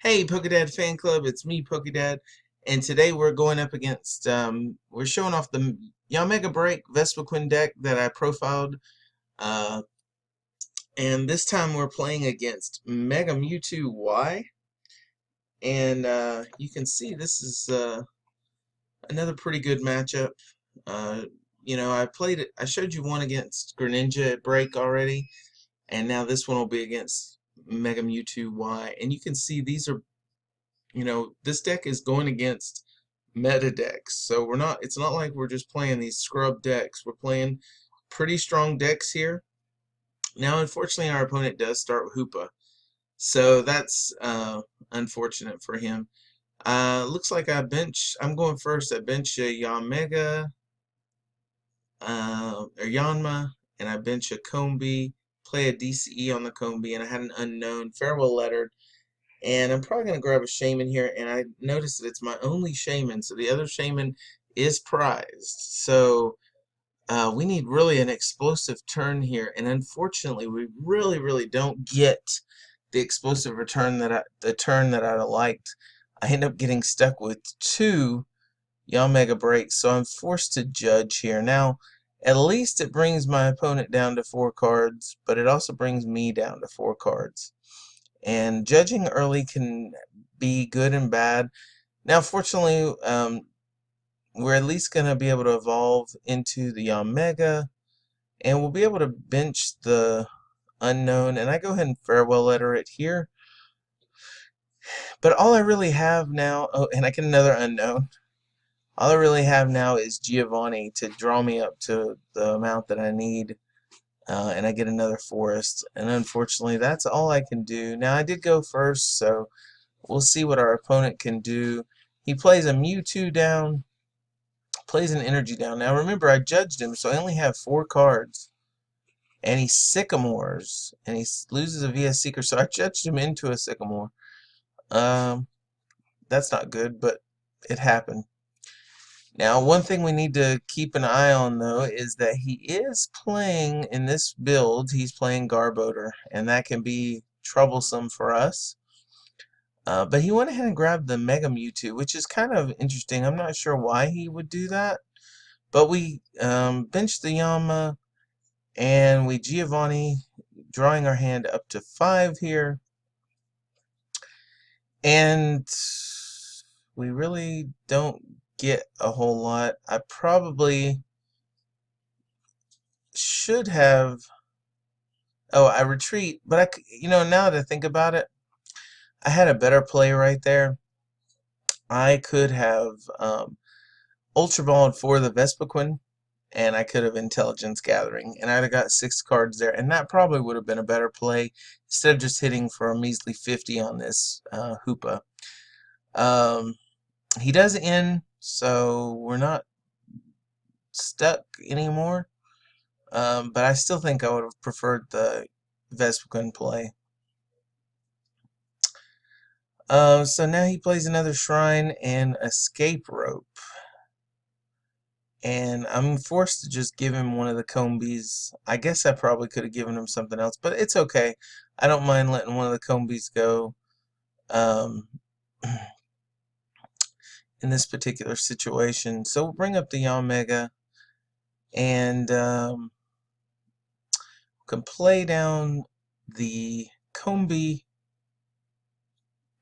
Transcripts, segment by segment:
Hey, Pokedad fan club, it's me, Pokedad, and today we're going up against, we're showing off the Yanmega Break Vespiquen deck that I profiled, uh, and this time we're playing against Mega Mewtwo Y, and you can see this is another pretty good matchup. Uh, I showed you one against Greninja at Break already, and now this one will be against Mega Mewtwo Y, and you can see these are this deck is going against meta decks. So it's not like we're just playing these scrub decks. We're playing pretty strong decks here. Now, unfortunately, our opponent does start with Hoopa. So that's unfortunate for him. Looks like I'm going first. I bench a Yanmega, or Yanma, and I bench a Combi, play a DCE on the Combi, and I had an unknown, farewell letter. And I'm probably going to grab a Shaman here, and I noticed that it's my only Shaman, so the other Shaman is prized. So we need really an explosive turn here, and unfortunately we really don't get the explosive the turn that I'd have liked. I end up getting stuck with two Yanmega breaks, so I'm forced to judge here. Now, at least it brings my opponent down to 4 cards, but it also brings me down to 4 cards. And judging early can be good and bad. Now, fortunately, we're at least going to be able to evolve into the Yanmega, and we'll be able to bench the unknown. And I go ahead and farewell letter it here. But all I really have now, oh, and I get another unknown. All I really have now is Giovanni to draw me up to the amount that I need. And I get another forest, and unfortunately that's all I can do. Now I did go first, so we'll see what our opponent can do. He plays a Mewtwo down, plays an energy down. Now remember, I judged him, so I only have 4 cards, and he Sycamores, and he loses a VS Seeker, so I judged him into a Sycamore. That's not good, but it happened. Now, one thing we need to keep an eye on, though, is that he is playing, in this build, he's playing Garbodor, and that can be troublesome for us. But he went ahead and grabbed the Mega Mewtwo, which is kind of interesting. I'm not sure why he would do that. But we benched the Yama, and we Giovanni, drawing our hand up to 5 here. And we really don't get a whole lot. I probably should have. Oh, I retreat, but now that I think about it, I had a better play right there. I could have Ultra Balled for the Vespiquen, and I could have Intelligence Gathering, and I'd have got 6 cards there, and that probably would have been a better play instead of just hitting for a measly 50 on this Hoopa. He does end, so we're not stuck anymore. But I still think I would have preferred the Vespiquen play. So now he plays another Shrine and Escape Rope. And I'm forced to just give him one of the Combies. I guess I probably could have given him something else, but it's okay. I don't mind letting one of the Combies go in this particular situation. So we'll bring up the Yanmega, and can play down the Combi,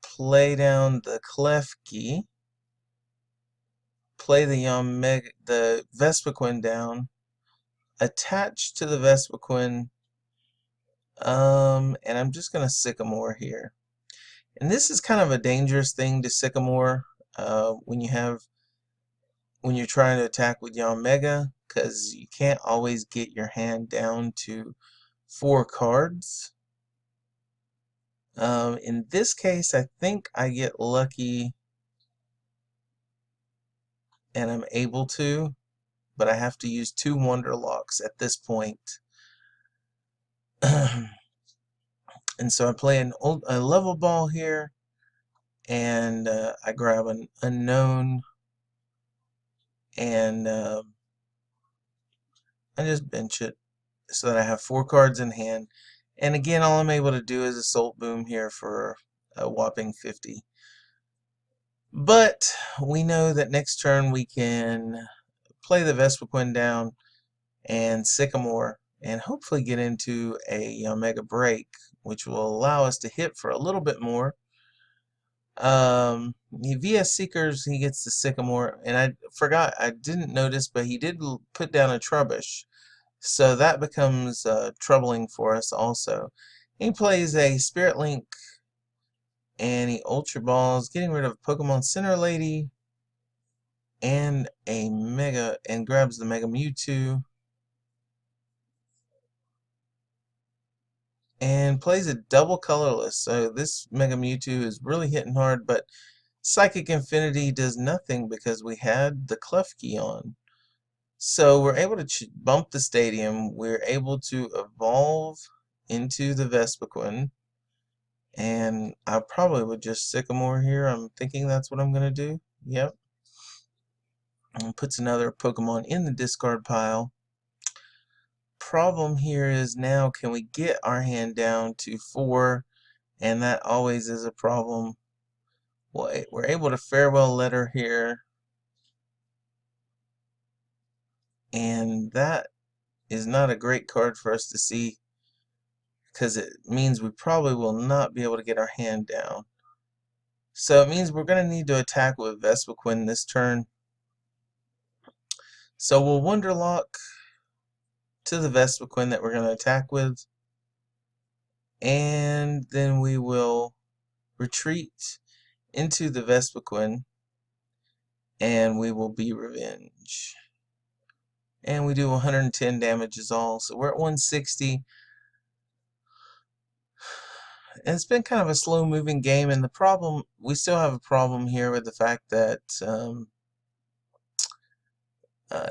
play down the Klefki, play the Vespiquen down, attach to the Vespiquen, and I'm just gonna Sycamore here. And this is kind of a dangerous thing to Sycamore when you're trying to attack with Yanmega, because you can't always get your hand down to 4 cards. In this case, I think I get lucky and I'm able to, but I have to use 2 Wonder Locks at this point. And so I play a level ball here, and I grab an unknown, and I just bench it so that I have 4 cards in hand. And again, all I'm able to do is Assault Boom here for a whopping 50. But we know that next turn we can play the Vespiquen down and Sycamore and hopefully get into a Mega Break, which will allow us to hit for a little bit more. VS Seekers, he gets the Sycamore, and I forgot, I didn't notice, but he did put down a Trubbish, so that becomes troubling for us also. He plays a Spirit Link, and he Ultra Balls, getting rid of Pokemon Center Lady, and a Mega, and grabs the Mega Mewtwo, and plays a double colorless. So this Mega Mewtwo is really hitting hard, but Psychic Infinity does nothing because we had the Klefki on. So we're able to bump the stadium. We're able to evolve into the Vespiquen. And I probably would just Sycamore here. I'm thinking that's what I'm going to do. Yep. And puts another Pokemon in the discard pile. Problem here is now, can we get our hand down to 4? And that always is a problem. Well, we're able to Farewell Letter here. And that is not a great card for us to see, because it means we probably will not be able to get our hand down. So it means we're going to need to attack with Vespiquen this turn. So we'll Wonderlock to the Vespiquen that we're going to attack with, and then we will retreat into the Vespiquen, and we will be Revenge. And we do 110 damage is all, so we're at 160. And it's been kind of a slow moving game, and the problem, we still have a problem here with the fact that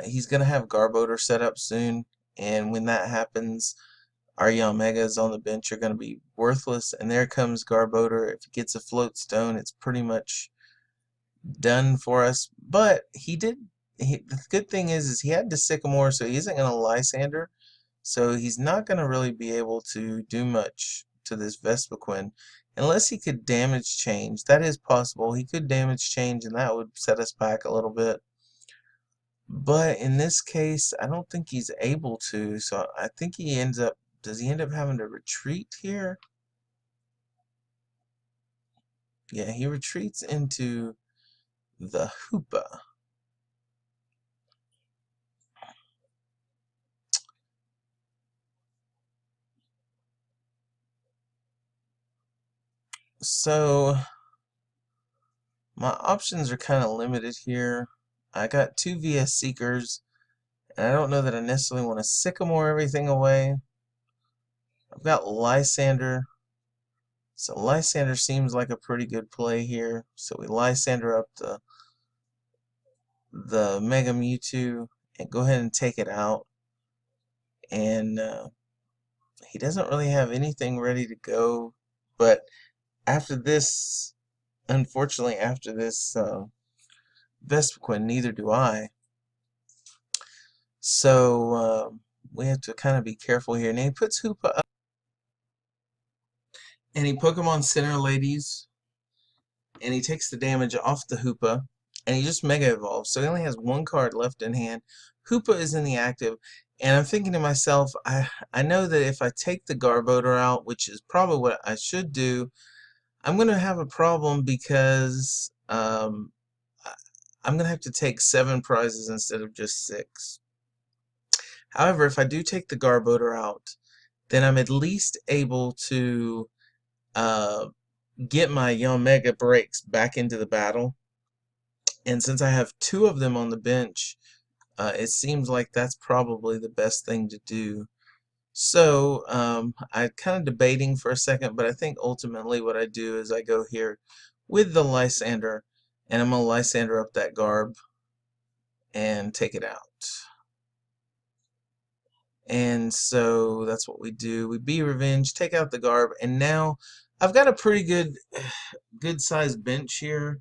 he's going to have Garbodor set up soon, and when that happens, our Yanmegas on the bench are going to be worthless, and there comes Garbodor. If he gets a Float Stone, it's pretty much done for us. But the good thing is he had the Sycamore, so he isn't going to Lysander, so he's not going to really be able to do much to this Vespiquen unless he could damage change. That is possible. He could damage change, and that would set us back a little bit. But in this case, I don't think he's able to, so I think he ends up, does he end up having to retreat here? Yeah, he retreats into the Hoopa. So my options are kind of limited here. I got 2 VS Seekers, and I don't know that I necessarily want to Sycamore everything away. I've got Lysander, so Lysander seems like a pretty good play here. So we Lysander up the Mega Mewtwo and go ahead and take it out. And he doesn't really have anything ready to go, but after this, unfortunately, after this Vespiquen, neither do I. So we have to kind of be careful here. And he puts Hoopa up, and he Pokemon Center Ladies, and he takes the damage off the Hoopa, and he just Mega Evolves. So he only has 1 card left in hand. Hoopa is in the active, and I'm thinking to myself, I know that if I take the Garbodor out, which is probably what I should do, I'm going to have a problem because I'm going to have to take 7 prizes instead of just 6. However, if I do take the Garbodor out, then I'm at least able to get my Yanmega Breaks back into the battle. And since I have 2 of them on the bench, it seems like that's probably the best thing to do. So I'm kind of debating for a second, but I think ultimately what I do is I go here with the Lysander, and I'm going to Lysander up that Garb and take it out. And so that's what we do. We be Revenge, take out the Garb, and now I've got a pretty good sized bench here.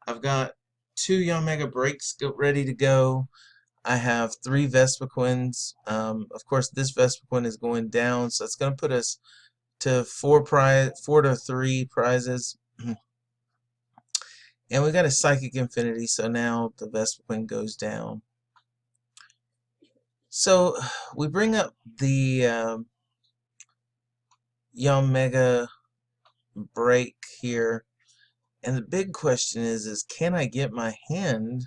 I've got 2 Yanmega Breaks ready to go. I have 3 Vespiquens. Of course, this Vespiquen is going down, so it's going to put us to 4 to 3 prizes. And we got a Psychic Infinity, so now the Vespiquen goes down. So we bring up the Yanmega Break here, and the big question is can I get my hand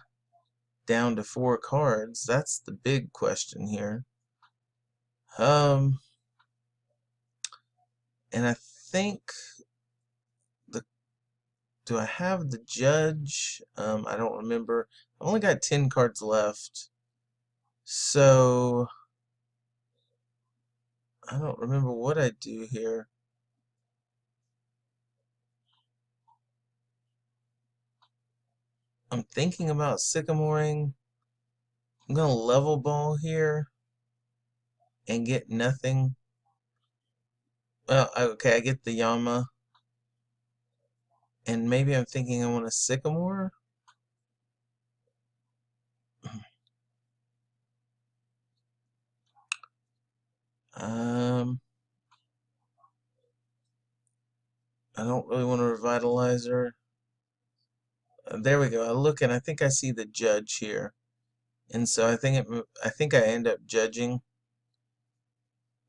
down to 4 cards? That's the big question here. And I think do I have the Judge? I don't remember. I only got 10 cards left, so I don't remember what I do here. I'm thinking about Sycamoring. I'm gonna level ball here and get nothing. Well, okay, I get the Yama, and maybe I'm thinking I want a Sycamore. I don't really want a Revitalizer. There we go. I look and I think I see the Judge here, and so I think I end up judging,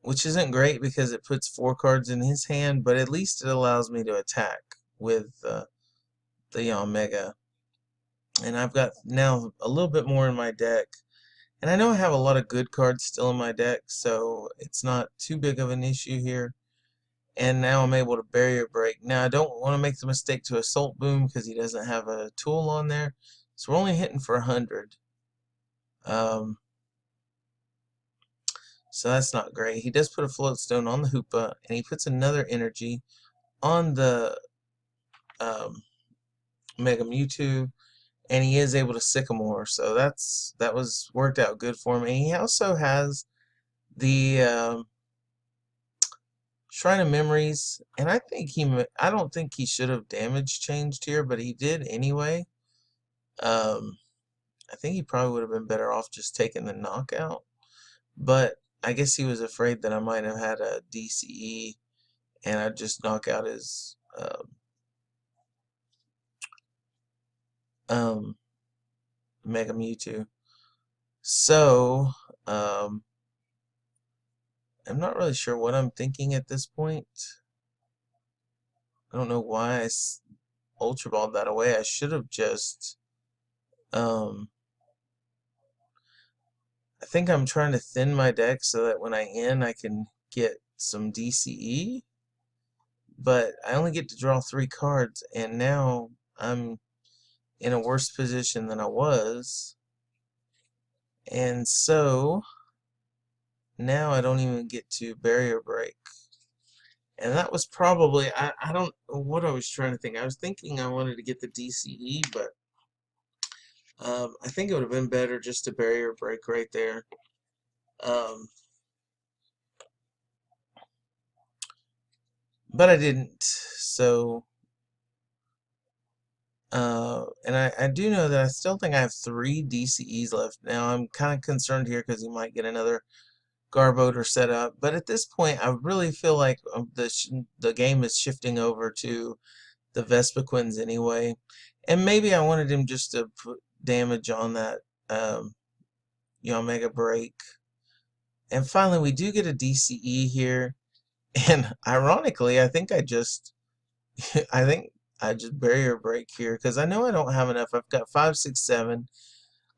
which isn't great because it puts 4 cards in his hand, but at least it allows me to attack with the Yanmega. And I've got now a little bit more in my deck. And I know I have a lot of good cards still in my deck, so it's not too big of an issue here. And now I'm able to Barrier Break. Now I don't want to make the mistake to Assault Boom because he doesn't have a tool on there. So we're only hitting for 100. So that's not great. He does put a Float Stone on the Hoopa, and he puts another energy on the Mega Mewtwo, and he is able to Sycamore. So that was worked out good for him. And he also has the Shrine of Memories, and I don't think he should have damage changed here, but he did anyway. I think he probably would have been better off just taking the knockout, but I guess he was afraid that I might have had a DCE and I'd just knock out his Mega Mewtwo. So I'm not really sure what I'm thinking at this point. I don't know why I Ultra Balled that away. I should have just I think I'm trying to thin my deck so that when I end I can get some DCE, but I only get to draw 3 cards, and now I'm in a worse position than I was, and so now I don't even get to Barrier Break. And that was probably, I don't know what I was trying to think. I was thinking I wanted to get the DCE, but I think it would have been better just to Barrier Break right there. But I didn't, so and I do know that I still think I have 3 DCEs left. Now I'm kind of concerned here because he might get another Garbodor set up, but at this point I really feel like the game is shifting over to the Vespiquens anyway, and maybe I wanted him just to put damage on that Mega Break. And finally we do get a DCE here, and ironically I think I just Barrier Break here because I know I don't have enough. I've got 5, 6, 7,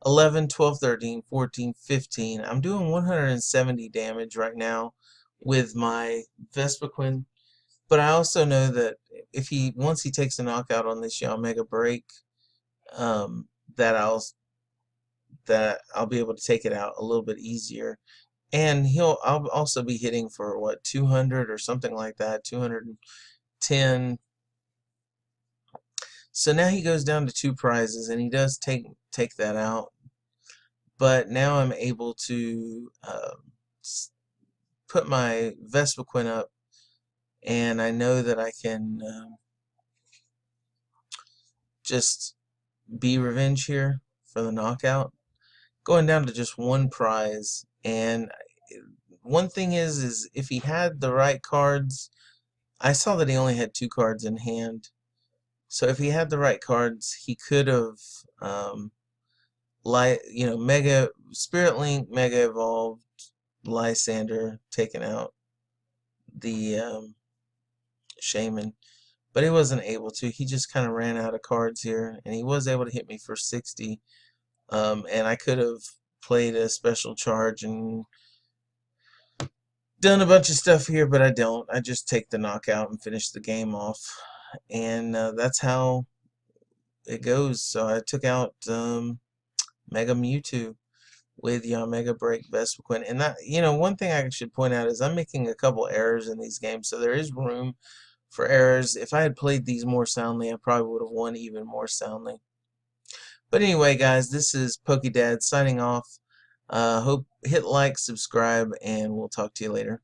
11, 12, 13, 14, 15. I'm doing 170 damage right now with my Vespiquen, but I also know that once he takes a knockout on this Yanmega Break, that I'll be able to take it out a little bit easier. And I'll also be hitting for what, 200 or something like that, 210. So now he goes down to 2 prizes, and he does take that out. But now I'm able to put my Vespiquen up, and I know that I can just be revenge here for the knockout, going down to just 1 prize. And one thing is if he had the right cards, I saw that he only had 2 cards in hand. So if he had the right cards, he could have, Mega Spirit Link, Mega Evolved, Lysander, taken out the Shaman. But he wasn't able to. He just kind of ran out of cards here, and he was able to hit me for 60. And I could have played a special charge and done a bunch of stuff here, but I don't. I just take the knockout and finish the game off. And that's how it goes. So I took out Mega Mewtwo with Yanmega Break Vespiquen. And that, one thing I should point out is I'm making a couple errors in these games, so there is room for errors. If I had played these more soundly, I probably would have won even more soundly. But anyway, guys, this is PokeDad signing off. Hit like, subscribe, and we'll talk to you later.